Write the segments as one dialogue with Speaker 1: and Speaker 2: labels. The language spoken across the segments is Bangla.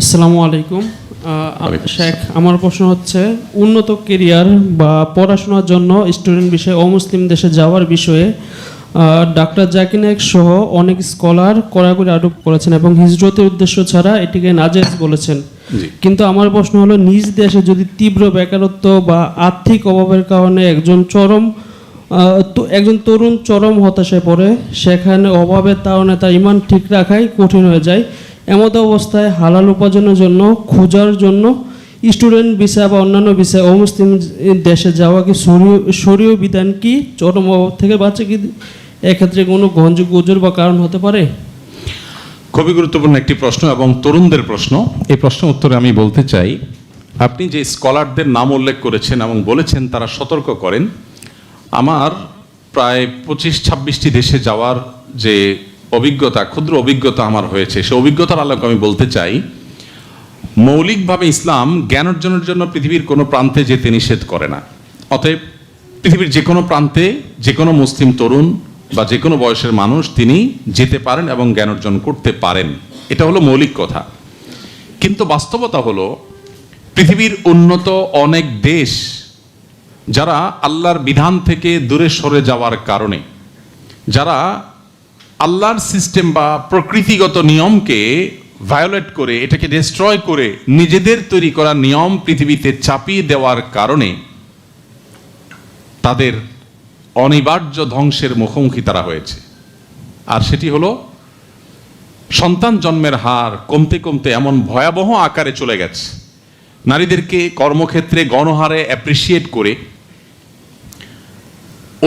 Speaker 1: আসসালামু আলাইকুম। শেখ, আমার প্রশ্ন হচ্ছে উন্নত কেরিয়ার বা পড়াশোনার জন্য স্টুডেন্ট বিষয়ে অমুসলিম দেশে যাওয়ার বিষয়ে ডাক্তার জাকির নায়েক সহ অনেক স্কলার কড়াকড়ি আরোপ করেছেন এবং হিজরতের উদ্দেশ্য ছাড়া এটিকে নাজায়েজ বলেছেন। কিন্তু আমার প্রশ্ন হলো, নিজ দেশে যদি তীব্র বেকারত্ব বা আর্থিক অভাবের কারণে একজন তরুণ চরম হতাশায় পড়ে, সেখানে অভাবের কারণে তার ঈমান ঠিক রাখাই কঠিন হয়ে যায়, এমত অবস্থায় হালাল উপার্জনের জন্য খোঁজার জন্য স্টুডেন্ট ভিসা বা অন্যান্য ভিসা অমুসলিম দেশে যাওয়া কি শরীয় বিধান কি চরম অভাব থেকে বাঁচে কি এক্ষেত্রে কোনো গ্রহণযোগ্য ওজোর বা কারণ হতে পারে?
Speaker 2: খুবই গুরুত্বপূর্ণ একটি প্রশ্ন এবং তরুণদের প্রশ্ন। এই প্রশ্নের উত্তরে আমি বলতে চাই, আপনি যে স্কলারদের নাম উল্লেখ করেছেন এবং বলেছেন তারা সতর্ক করেন, আমার প্রায় 25-26টি দেশে যাওয়ার যে অভিজ্ঞতা, ক্ষুদ্র অভিজ্ঞতা আমার হয়েছে, সে অভিজ্ঞতার আলোকে আমি বলতে চাই, মৌলিকভাবে ইসলাম জ্ঞান অর্জনের জন্য পৃথিবীর কোনো প্রান্তে যেতে নিষেধ করে না। অতএব পৃথিবীর যে কোনো প্রান্তে যে কোনো মুসলিম তরুণ বা যে কোনো বয়সের মানুষ তিনি যেতে পারেন এবং জ্ঞান অর্জন করতে পারেন, এটা হলো মৌলিক কথা। কিন্তু বাস্তবতা হলো, পৃথিবীর উন্নত অনেক দেশ যারা আল্লাহর বিধান থেকে দূরে সরে যাওয়ার কারণে, যারা আল্লাহর সিস্টেম বা প্রকৃতিগত নিয়মকে ভায়োলেট করে, এটাকে ডিস্ট্রয় করে নিজেদের তৈরি করা নিয়ম পৃথিবীতে চাপিয়ে দেওয়ার কারণে তাদের অনিবার্য ধ্বংসের মুখোমুখি তারা হয়েছে। আর সেটি হলো সন্তান জন্মের হার কমতে কমতে এমন ভয়াবহ আকারে চলে গেছে, নারীদেরকে কর্মক্ষেত্রে গণহারে অ্যাপ্রিসিয়েট করে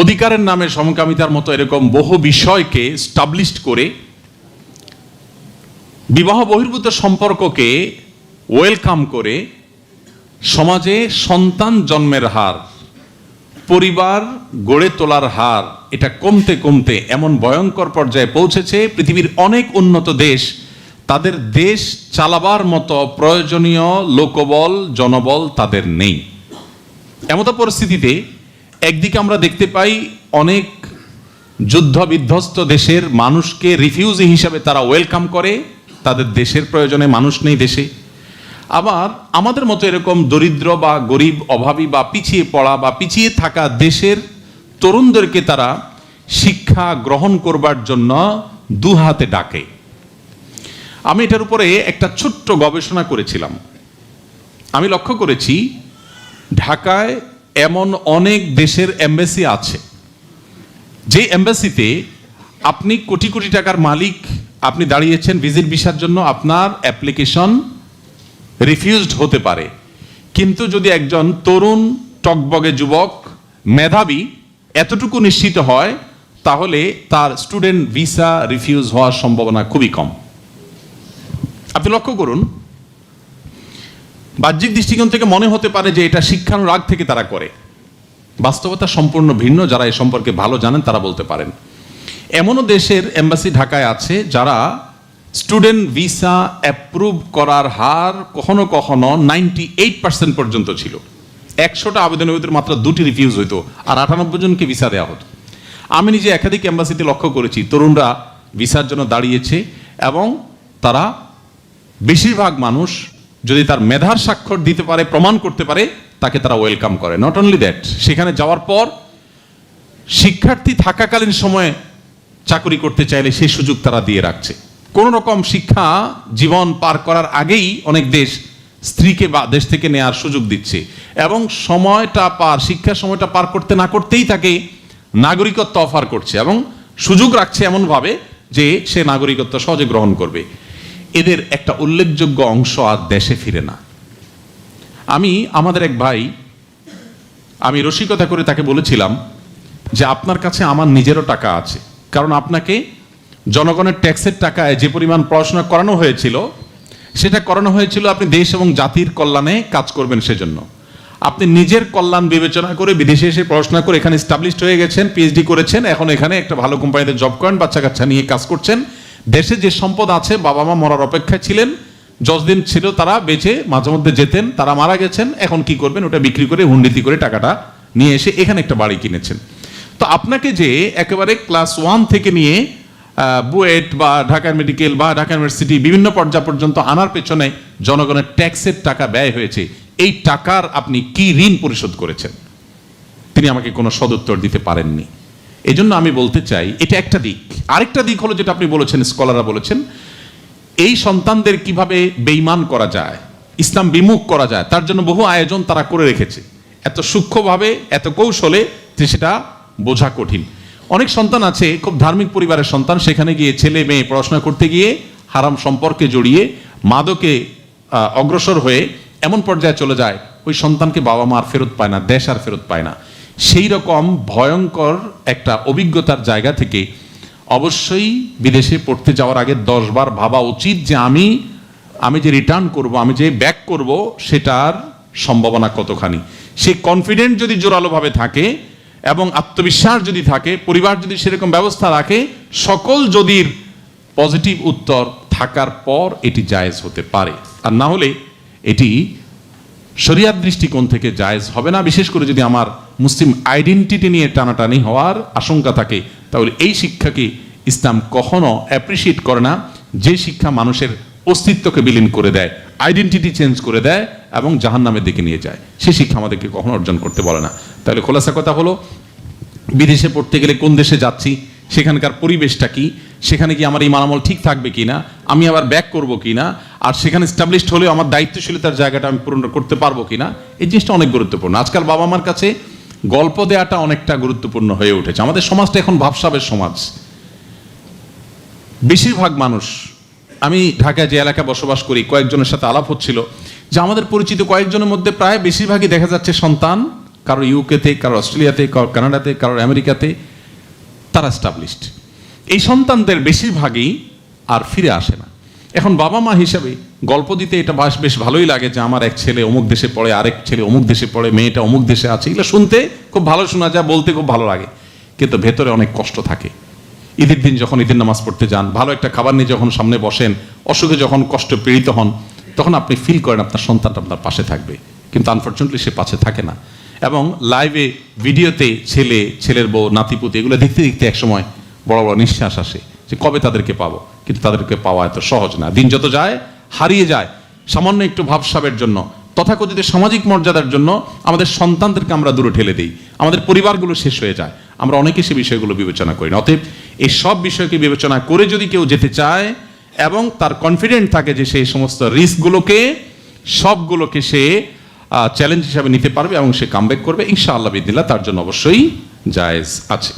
Speaker 2: অধিকারের নামে সমকামিতার মতো এরকম বহু বিষয়কে স্টাবলিশড করে বিবাহ বহির্ভূত সম্পর্ককে ওয়েলকাম করে সমাজে সন্তান জন্মের হার, পরিবার গড়ে তোলার হার, এটা কমতে কমতে এমন ভয়ঙ্কর পর্যায়ে পৌঁছেছে, পৃথিবীর অনেক উন্নত দেশ তাদের দেশ চালাবার মতো প্রয়োজনীয় লোকবল, জনবল তাদের নেই। এমতো পরিস্থিতিতে একদিকে আমরা দেখতে পাই অনেক যুদ্ধ বিধ্বস্ত দেশের মানুষকে রিফিউজি হিসাবে তারা ওয়েলকাম করে, তাদের দেশের প্রয়োজনে মানুষ নেই দেশে। আবার আমাদের মতো এরকম দরিদ্র বা গরিব, অভাবী বা পিছিয়ে পড়া বা পিছিয়ে থাকা দেশের তরুণদেরকে তারা শিক্ষা গ্রহণ করবার জন্য দুহাতে ডাকে। আমি এটার উপরে একটা ছোট্ট গবেষণা করেছিলাম। আমি লক্ষ্য করেছি ঢাকায় এমন অনেক দেশের এম্বাসি আছে, যে এম্বাসিতে আপনি কোটি কোটি টাকার মালিক, আপনি দাঁড়িয়েছেন ভিজিট ভিসার জন্য, আপনার অ্যাপ্লিকেশন রিফিউজড হতে পারে, কিন্তু যদি একজন তরুণ টকবগে যুবক মেধাবী এতটুকু নিশ্চিত হয়, তাহলে তার স্টুডেন্ট ভিসা রিফিউজ হওয়ার সম্ভাবনা খুবই কম। আপনি লক্ষ্য করুন, বাহ্যিক দৃষ্টিকোণ থেকে মনে হতে পারে যে এটা শিক্ষানুরাগ থেকে তারা করে, বাস্তবতা সম্পূর্ণ ভিন্ন। যারা এ সম্পর্কে ভালো জানেন তারা বলতে পারেন। এমনও দেশের এম্বাসি ঢাকায় আছে যারা স্টুডেন্ট ভিসা অ্যাপ্রুভ করার হার কখনো কখনো 98% পর্যন্ত ছিল। 100টা আবেদনের ভিতরে মাত্র 2টি রিফিউজ হইতো, আর 98 জনকে ভিসা দেওয়া হতো। আমি নিজে একাধিক এম্বাসিতে লক্ষ্য করেছি, তরুণরা ভিসার জন্য দাঁড়িয়েছে এবং তারা বেশিরভাগ মানুষ যদি তার মেধার স্বাক্ষর দিতে পারে, প্রমাণ করতে পারে, তাকে তারা ওয়েলকাম করে। নট অনলি দ্যাট, সেখানে যাওয়ার পর শিক্ষার্থী থাকাকালীন সময়ে চাকরি করতে চাইলে সেই সুযোগ তারা দিয়ে রাখছে। কোন রকম শিক্ষা জীবন পার করার আগেই অনেক দেশ স্ত্রীকে বা দেশ থেকে নেওয়ার সুযোগ দিচ্ছে, এবং শিক্ষার সময়টা পার করতে না করতেই তাকে নাগরিকত্ব অফার করছে এবং সুযোগ রাখছে এমনভাবে যে সে নাগরিকত্ব সহজে গ্রহণ করবে। এদের একটা উল্লেখযোগ্য অংশ আর দেশে ফিরে না। আমাদের এক ভাই, আমি রসিকতা করে তাকে বলেছিলাম যে আপনার কাছে আমার নিজেরও টাকা আছে, কারণ আপনাকে জনগণের ট্যাক্সের টাকায় যে পরিমাণ পড়াশোনা করানো হয়েছিল, সেটা করানো হয়েছিল আপনি দেশ এবং জাতির কল্যাণে কাজ করবেন সেজন্য। আপনি নিজের কল্যাণ বিবেচনা করে বিদেশে এসে পড়াশোনা করে এখানে এস্টাবলিশড হয়ে গেছেন, পিএইচডি করেছেন, এখন এখানে একটা ভালো কোম্পানিতে জব করেন, বাচ্চা কাচ্চা নিয়ে কাজ করছেন। দেশে যে সম্পদ আছে, বাবা মা মরার অপেক্ষায় ছিলেন, যতদিন ছিল তারা বেঁচে মাঝে মধ্যে যেতেন, তারা মারা গেছেন, এখন কি করবেন? ওটা বিক্রি করে হুন্ডিতি করে টাকাটা নিয়ে এসে এখানে একটা বাড়ি কিনেছেন। তো আপনাকে যে একেবারে ক্লাস 1 থেকে নিয়ে বুয়েট বা ঢাকা মেডিকেল বা ঢাকা ইউনিভার্সিটি বিভিন্ন পর্যায় পর্যন্ত আনার পেছনে জনগণের ট্যাক্সের টাকা ব্যয় হয়েছে, এই টাকার আপনি কি ঋণ পরিশোধ করেছেন? তিনি আমাকে কোনো সদুত্তর দিতে পারেননি। এই জন্য আমি বলতে চাই এটা একটা দিক। আরেকটা দিক হলো যেটা আপনি বলেছেন, স্কলাররা বলেছেন, এই সন্তানদের কিভাবে বেঈমান করা যায়, ইসলাম বিমুখ করা যায়, তার জন্য বহু আয়োজন তারা করে রেখেছে, এত সূক্ষ্মভাবে এত কৌশলে যে সেটা বোঝা কঠিন। অনেক সন্তান আছে খুব ধার্মিক পরিবারের সন্তান, সেখানে গিয়ে ছেলে মেয়ে পড়াশোনা করতে গিয়ে হারাম সম্পর্কে জড়িয়ে মাদকে অগ্রসর হয়ে এমন পর্যায়ে চলে যায় ওই সন্তানকে বাবা মা আর ফেরত পায় না, দেশ আর ফেরত পায় না। সেই রকম ভয়ঙ্কর একটা অভিজ্ঞতার জায়গা থেকে অবশ্যই বিদেশে পড়তে যাওয়ার আগে 10 বার ভাবা উচিত যে আমি যে রিটার্ন করব, আমি যে ব্যাক করব, সেটার সম্ভাবনা কতখানি। সেই কনফিডেন্ট যদি জোরালোভাবে থাকে এবং আত্মবিশ্বাস যদি থাকে, পরিবার যদি সেরকম ব্যবস্থা রাখে, সকল যদির পজিটিভ উত্তর থাকার পর এটি জায়েজ হতে পারে। আর না হলে এটি শরিয়াত দৃষ্টিকোণ থেকে জায়েজ হবে না। বিশেষ করে যদি আমার মুসলিম আইডেন্টিটি নিয়ে টানাটানি হওয়ার আশঙ্কা থাকে, তাহলে এই শিক্ষাকে ইসলাম কখনো অ্যাপ্রিসিয়েট করে না, যে শিক্ষা মানুষের অস্তিত্বকে বিলীন করে দেয়, আইডেন্টিটি চেঞ্জ করে দেয় এবং জাহান্নামের দিকে নিয়ে যায়, সেই শিক্ষা আমাদেরকে কখনো অর্জন করতে বলে না। তাহলে খোলাসা কথা হলো, বিদেশে পড়তে গেলে কোন দেশে যাচ্ছি, সেখানকার পরিবেশটা কি, সেখানে কি আমার ঈমান আমল ঠিক থাকবে কিনা, আমি আবার ব্যাক করব কিনা, আর সেখানে এস্টাবলিশড হলেও আমার দায়িত্বশীলতার জায়গাটা আমি পূরণ করতে পারবো কিনা, এই জিনিসটা অনেক গুরুত্বপূর্ণ। আজকাল বাবা মার কাছে গল্প দেওয়াটা অনেকটা গুরুত্বপূর্ণ হয়ে উঠেছে। আমাদের সমাজটা এখন ভাবসাবের সমাজ। বেশিরভাগ মানুষ, আমি ঢাকায় যে এলাকায় বসবাস করি, কয়েকজনের সাথে আলাপ হচ্ছিল যে আমাদের পরিচিত কয়েকজনের মধ্যে প্রায় বেশিরভাগই দেখা যাচ্ছে সন্তান কারো ইউকেতে, কারো অস্ট্রেলিয়াতে, কারো কানাডাতে, কারো আমেরিকাতে, তারা এস্টাবলিশড। এই সন্তানদের বেশিরভাগই আর ফিরে আসে না। এখন বাবা মা হিসাবে গল্প দিতে এটা বেশ ভালোই লাগে যে আমার এক ছেলে অমুক দেশে পড়ে, আরেক ছেলে অমুক দেশে পড়ে, মেয়েটা অমুক দেশে আছে, এগুলো শুনতে খুব ভালো শোনা যায়, বলতে খুব ভালো লাগে, কিন্তু ভেতরে অনেক কষ্ট থাকে। ঈদের দিন যখন ঈদের নামাজ পড়তে যান, ভালো একটা খাবার নিয়ে যখন সামনে বসেন, অসুখে যখন কষ্ট পীড়িত হন, তখন আপনি ফিল করেন আপনার সন্তানটা আপনার পাশে থাকবে, কিন্তু আনফর্চুনেটলি সে পাশে থাকে না। এবং লাইভে ভিডিওতে ছেলের বউ, নাতিপুতি এগুলো দেখতে দেখতে একসময় বড় বড় নিঃশ্বাস আসে যে কবে তাদেরকে পাবো, কিন্তু তাদেরকে পাওয়া এত সহজ না। দিন যত যায় হারিয়ে যায় সামান্য একটু ভাবসাবের জন্য, তথাকথিত সামাজিক মর্যাদার জন্য আমাদের সন্তানদেরকে আমরা দূরে ঠেলে দিই, আমাদের পরিবারগুলো শেষ হয়ে যায়, আমরা অনেকে সে বিষয়গুলো বিবেচনা করি না। অতএব এই সব বিষয়কে বিবেচনা করে যদি কেউ যেতে চায় এবং তার কনফিডেন্ট থাকে যে সেই সমস্ত রিস্কগুলোকে সবগুলোকে সে চ্যালেঞ্জ হিসাবে নিতে পারবে এবং সে কামব্যাক করবে, ইনশাআল্লাহ বিদিল্লাহ তার জন্য অবশ্যই জায়েজ আছে।